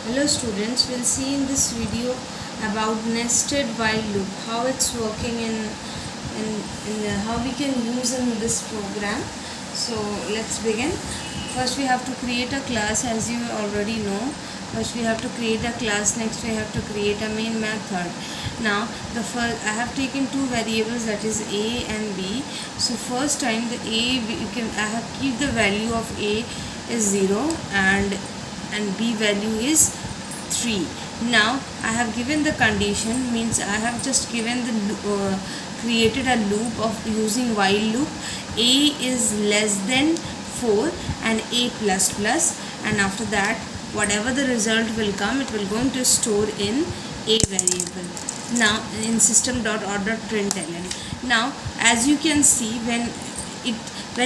Hello students, we'll see in this video about nested while loop, how it's working in how we can use in this program. So let's begin. First we have to create a class, as you already know. First we have to create a class, next we have to create a main method. Now I have taken two variables, that is a and b. So first time the I have keep the value of a is 0 and b value is 3. Now I have given the condition, means I have just given the created a loop of using while loop. A is less than 4 and a plus plus, and after that whatever the result will come, it will going to store in a variable. Now in system.out.println. Now as you can see, when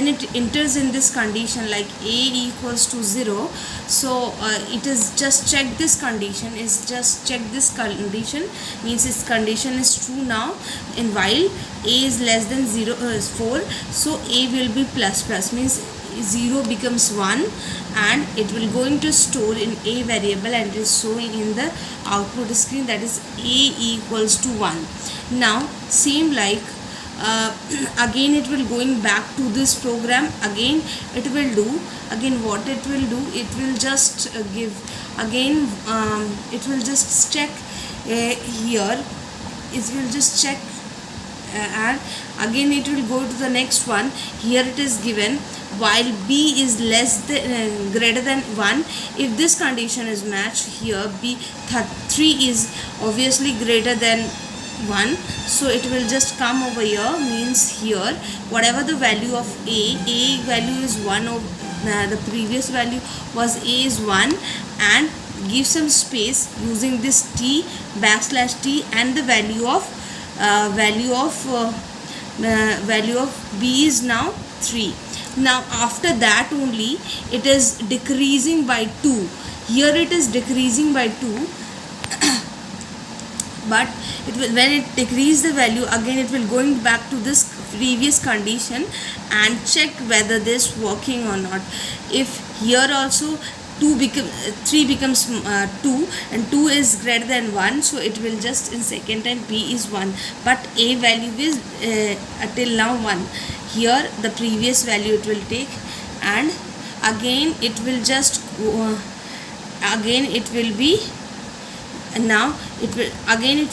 it enters in this condition like a equals to 0, so it is just check this condition, means its condition is true. Now in while a is less than 0 4, so a will be plus plus, means 0 becomes 1 and it will going to store in a variable, and it is showing in the output screen, that is a equals to 1. Now same like again it will going back to this program. Again it will do, what it will do, it will just give again, it will just check here, it will just check and again it will go to the next one. Here it is given while b is less than greater than 1. If this condition is matched, here b 3 is obviously greater than 1, so it will just come over here, means here whatever the value of a value is 1 of the previous value was a is 1, and give some space using this t \t and the value of b is now 3. Now after that only it is decreasing by 2. Here it is decreasing by 2, but when it decrease the value, again it will going back to this previous condition and check whether this working or not. If here also 3 becomes 2 and 2 is greater than 1, so it will just in second time b is 1, but a value is till now 1. Here the previous value it will take, and again it will just again it will be, and now it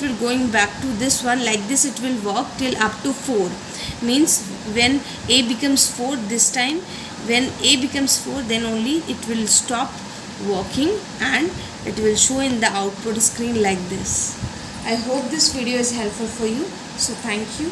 will going back to this one. Like this it will work till up to 4, means when a becomes 4, this time when a becomes 4, then only it will stop working and it will show in the output screen like this. I hope this video is helpful for you, so thank you.